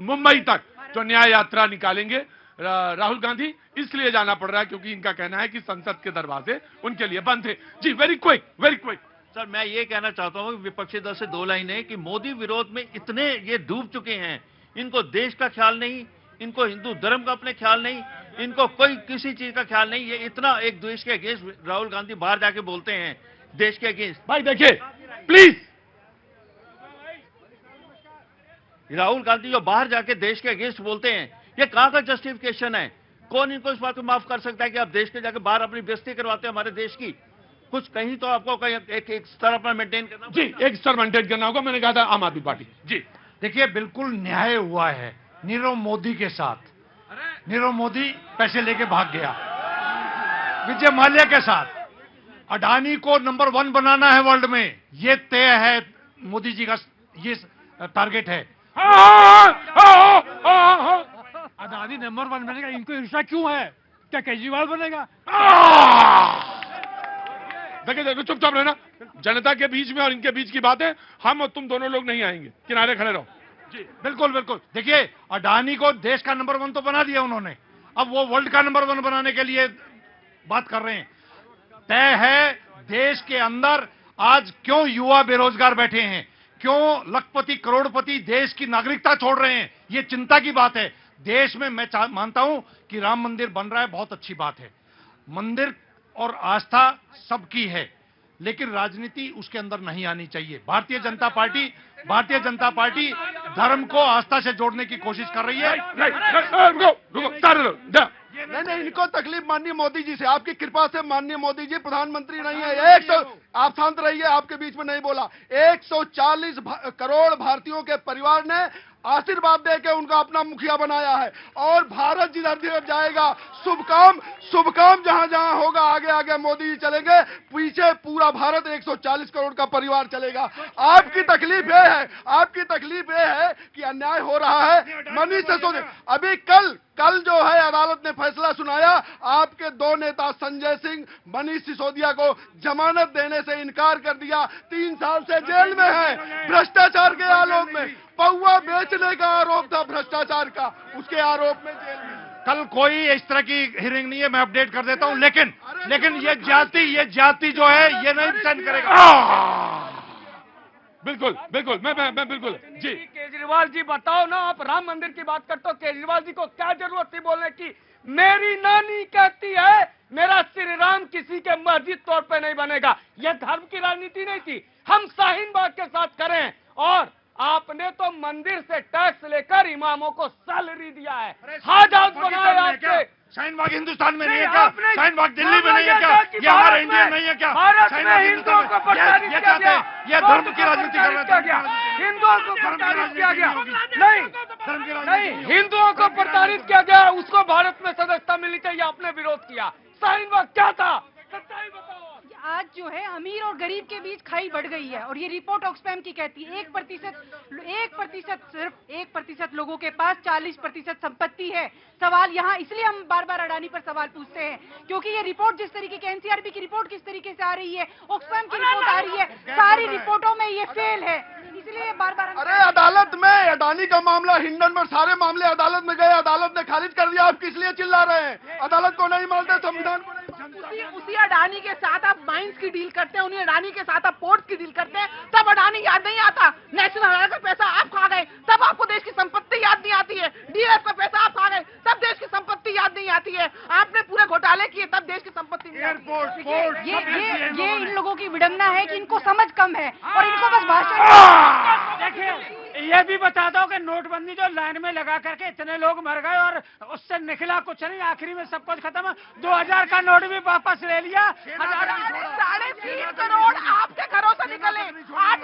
मुंबई तक जो न्याय यात्रा निकालेंगे राहुल गांधी, इसलिए जाना पड़ रहा है क्योंकि इनका कहना है कि संसद के दरवाजे उनके लिए बंद थे। जी very quick very quick. Sir मैं ये कहना चाहता हूँ विपक्षी दल से 2 लाइनें कि मोदी विरोध में इतने ये डूब चुके हैं, इनको देश का ख्याल नहीं, इनको हिंदू धर्म का अपने ख्याल नहीं, इनको कोई किसी चीज का ख्याल नहीं। ये इतना एक देश के अगेंस्ट राहुल गांधी बाहर जाके बोलते हैं, देश के अगेंस्ट। भाई देखिए प्लीज, राहुल गांधी जो बाहर जाके देश के अगेंस्ट बोलते हैं, ये कहां का जस्टिफिकेशन है? कौन इनको इस बात को माफ कर सकता है कि आप देश के जाके बाहर अपनी बेइज्जती करवाते हैं हमारे देश की? कुछ कहीं तो आपको कहीं एक स्तर अपना मेंटेन करना जी, एक स्तर मेंटेन करना होगा। मैंने कहा था आम आदमी पार्टी। जी देखिए बिल्कुल न्याय हुआ है नीरव मोदी के साथ। नीरव मोदी पैसे लेके भाग गया विजय माल्या के साथ। अडानी को नंबर 1 बनाना है वर्ल्ड में, ये तय है मोदी जी का, ये टारगेट है। अदानी नंबर 1 बनेगा, इनको ईर्ष्या क्यों है? क्या केजरीवाल बनेगा? देखिए चुपचाप रहना। जनता के बीच में और इनके बीच की बात है, हम और तुम दोनों लोग नहीं आएंगे, किनारे खड़े रहो। जी बिल्कुल बिल्कुल। देखिए अडानी को देश का नंबर 1 तो बना दिया उन्होंने, अब वो वर्ल्ड का नंबर 1 बनाने के लिए बात कर रहे हैं। तय है देश के अंदर आज क्यों युवा बेरोजगार बैठे हैं, क्यों लखपति करोड़पति देश की नागरिकता छोड़ रहे हैं, ये चिंता की बात है। देश में मैं मानता हूं कि राम मंदिर बन रहा है, बहुत अच्छी बात है। मंदिर और आस्था सबकी है, लेकिन राजनीति उसके अंदर नहीं आनी चाहिए। भारतीय जनता पार्टी धर्म को आस्था से जोड़ने की कोशिश कर रही है। नहीं, इनको तकलीफ माननीय मोदी जी से, आपकी कृपा से। माननीय मोदी जी प्रधानमंत्री नहीं है। आप शांत रहिए, आपके बीच में नहीं बोला। 140 करोड़ भारतीयों के परिवार ने आशीर्वाद देके उनका अपना मुखिया बनाया है, और भारत जिधर जिधर जाएगा शुभ काम जहां जहां होगा आगे आगे मोदी जी चलेंगे, पीछे पूरा भारत 140 करोड़ का परिवार चलेगा। आपकी तकलीफ ये है कि अन्याय हो रहा है। मनीष सिसोदिया अभी कल जो है अदालत ने फैसला सुनाया, आपके 2 नेता संजय सिंह, मनीष सिसोदिया को जमानत देने से इनकार कर दिया। 3 साल से जेल में है भ्रष्टाचार के आरोप में। पौवा बेचने का आरोप था भ्रष्टाचार का, उसके आरोप में जेल में। कल कोई इस तरह की हियरिंग नहीं है, मैं अपडेट कर देता हूं। लेकिन ये जाति जो है ये नहीं सहन करेगा। बिल्कुल मैं बिल्कुल जी। केजरीवाल जी बताओ ना, आप राम मंदिर की बात करते हो, केजरीवाल जी को क्या जरूरत थी बोलने की? मेरी नानी कहती है मेरा श्री राम किसी के मस्जिद तौर पे नहीं बनेगा। यह धर्म की राजनीति नहीं थी, हम शाहीन बाग के साथ करें। और आपने तो मंदिर से टैक्स लेकर इमामों को सैलरी दिया है, हज हाउस बनाए आपके। शाहीन बाग हिंदुस्तान में नहीं है क्या? शाहीन बाग दिल्ली में नहीं है क्या? ये हमारा इंडिया नहीं है क्या? भारत में हिंदुओं को प्रताड़ित किया गया, ये धर्म की राजनीति कर रहे हैं। हिंदुओं को प्रताड़ित किया गया, नहीं हिंदुओं को प्रताड़ित किया गया, उसको भारत में सदस्यता मिलनी चाहिए, आपने विरोध किया। शाहीन बाग क्या था? सच्चाई बताओ। आज जो है अमीर और गरीब के बीच खाई बढ़ गई है, और ये रिपोर्ट ऑक्सफैम की कहती है 1% सिर्फ 1% लोगों के पास 40% संपत्ति है। सवाल यहाँ इसलिए हम बार बार अडानी पर सवाल पूछते हैं क्योंकि ये रिपोर्ट जिस तरीके की एनसीआरबी की रिपोर्ट किस तरीके से आ रही है, ऑक्सफैम की रिपोर्ट आ रही है, सारी रिपोर्टों में ये फेल है, इसलिए बार बार। अरे अदालत में अडानी का मामला, हिंडनबर्ग, सारे मामले अदालत में गए, अदालत ने खारिज कर दिया। आप किस लिए चिल्ला रहे हैं? अदालत को नहीं मानते, संविधान को नहीं। उसी अडानी के साथ आप माइंस की डील करते हैं, उन्हीं अडानी के साथ आप पोर्ट्स की डील करते हैं, तब अडानी याद नहीं आता। नेशनल हाईवे का पैसा आप खा गए, तब आपको देश की संपत्ति याद नहीं आती है। डीएफ का पैसा आप खा गए, तब देश की संपत्ति याद नहीं आती है। आपने पूरे घोटाले किए, तब देश की संपत्ति नहीं आती है। ये इन लोगों की विडंबना है कि इनको समझ कम है और इनको बस भाषण देखिए ये भी बता दो कि नोटबंदी जो लाइन में लगा करके इतने लोग मर गए और उससे निकला कुछ नहीं, आखिरी में सब कुछ खत्म। 2000 का नोट भी वापस ले लिया। 3.5 करोड़ आपके घरों से निकले, 8